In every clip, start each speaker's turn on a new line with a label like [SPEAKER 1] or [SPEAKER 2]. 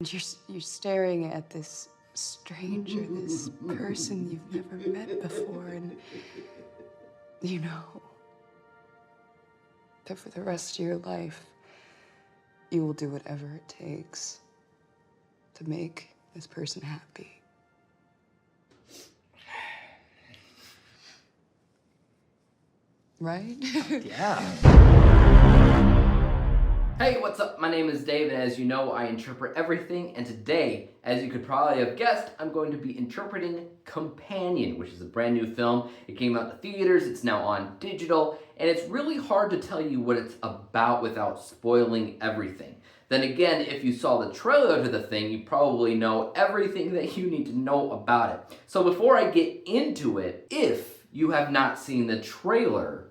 [SPEAKER 1] And you're staring at this stranger, this person you've never met before, and you know that for the rest of your life, you will do whatever it takes to make this person happy. Right?
[SPEAKER 2] Yeah. Hey, what's up? My name is Dave, and as you know, I interpret everything, and today, as you could probably have guessed, I'm going to be interpreting Companion, which is a brand new film. It came out to theaters, it's now on digital, and it's really hard to tell you what it's about without spoiling everything. Then again, if you saw the trailer to the thing, you probably know everything that you need to know about it. So before I get into it, if you have not seen the trailer,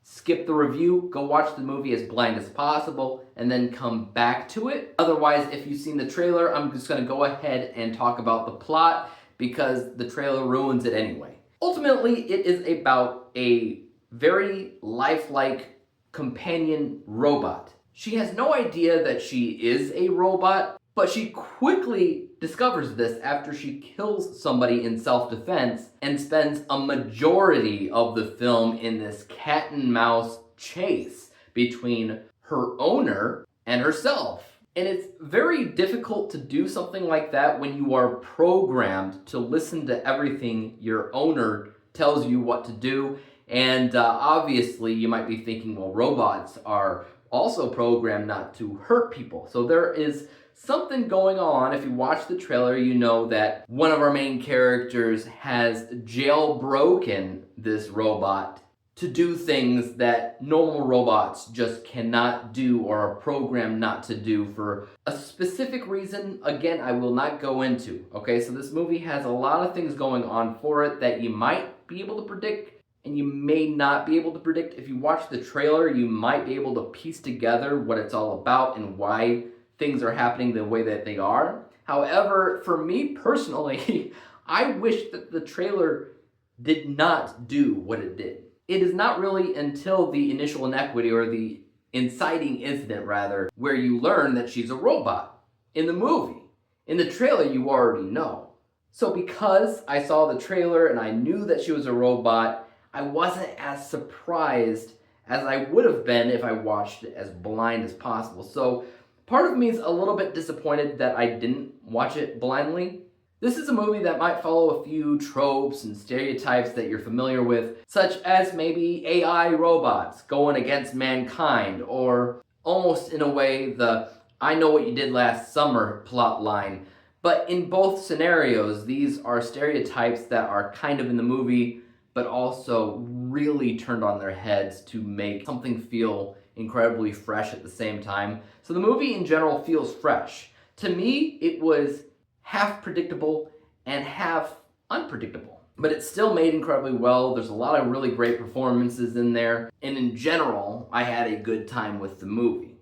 [SPEAKER 2] skip the review, go watch the movie as blind as possible, and then come back to it. Otherwise, if you've seen the trailer, I'm just gonna go ahead and talk about the plot because the trailer ruins it anyway. Ultimately, it is about a very lifelike companion robot. She has no idea that she is a robot, but she quickly discovers this after she kills somebody in self-defense and spends a majority of the film in this cat and mouse chase between her owner and herself. And it's very difficult to do something like that when you are programmed to listen to everything your owner tells you what to do. And obviously you might be thinking, well, robots are also programmed not to hurt people. So there is something going on. If you watch the trailer, you know that one of our main characters has jailbroken this robot to do things that normal robots just cannot do or are programmed not to do for a specific reason, again, I will not go into. Okay, so this movie has a lot of things going on for it that you might be able to predict and you may not be able to predict. If you watch the trailer, you might be able to piece together what it's all about and why things are happening the way that they are. However, for me personally, I wish that the trailer did not do what it did. It is not really until the initial inequity, or the inciting incident rather, where you learn that she's a robot in the movie. In the trailer, you already know. So because I saw the trailer and I knew that she was a robot, I wasn't as surprised as I would have been if I watched it as blind as possible. So part of me is a little bit disappointed that I didn't watch it blindly. This is a movie that might follow a few tropes and stereotypes that you're familiar with, such as maybe AI robots going against mankind, or almost in a way the I Know What You Did Last Summer plot line. But in both scenarios, these are stereotypes that are kind of in the movie, but also really turned on their heads to make something feel incredibly fresh at the same time. So the movie in general feels fresh. To me, it was half predictable and half unpredictable. But it's still made incredibly well. There's a lot of really great performances in there. And in general, I had a good time with the movie.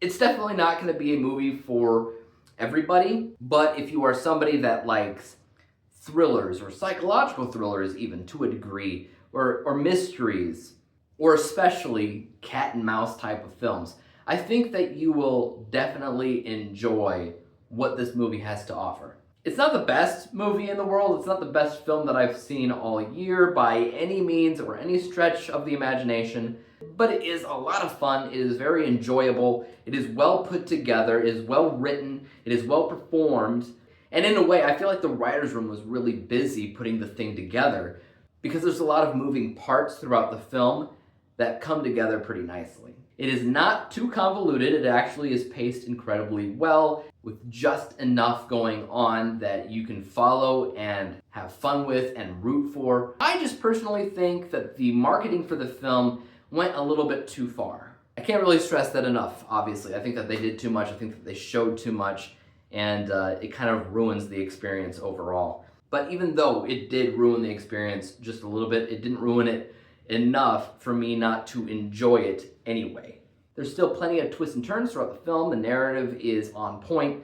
[SPEAKER 2] It's definitely not going to be a movie for everybody, but if you are somebody that likes thrillers, or psychological thrillers even to a degree, or mysteries, or especially cat and mouse type of films, I think that you will definitely enjoy what this movie has to offer. It's not the best movie in the world, it's not the best film that I've seen all year by any means or any stretch of the imagination, but it is a lot of fun, it is very enjoyable, it is well put together, it is well written, it is well performed, and in a way, I feel like the writer's room was really busy putting the thing together because there's a lot of moving parts throughout the film that come together pretty nicely. It is not too convoluted, it actually is paced incredibly well with just enough going on that you can follow and have fun with and root for. I just personally think that the marketing for the film went a little bit too far. I can't really stress that enough, obviously. I think that they did too much, I think that they showed too much, and it kind of ruins the experience overall. But even though it did ruin the experience just a little bit, it didn't ruin it enough for me not to enjoy it anyway. There's still plenty of twists and turns throughout the film, the narrative is on point,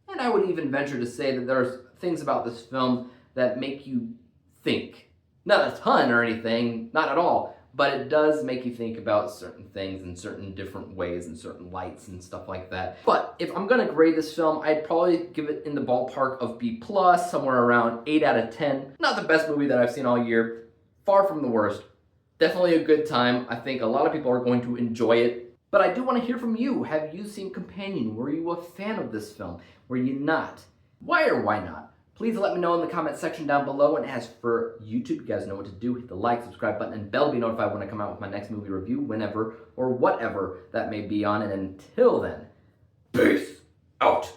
[SPEAKER 2] and I would even venture to say that there's things about this film that make you think. Not a ton or anything, not at all, but it does make you think about certain things in certain different ways and certain lights and stuff like that. But if I'm gonna grade this film, I'd probably give it in the ballpark of B+, somewhere around 8 out of 10. Not the best movie that I've seen all year, far from the worst. Definitely a good time. I think a lot of people are going to enjoy it. But I do want to hear from you. Have you seen Companion? Were you a fan of this film? Were you not? Why or why not? Please let me know in the comment section down below. And as for YouTube, you guys know what to do. Hit the like, subscribe button, and bell to be notified when I come out with my next movie review, whenever or whatever that may be on. And until then, peace out.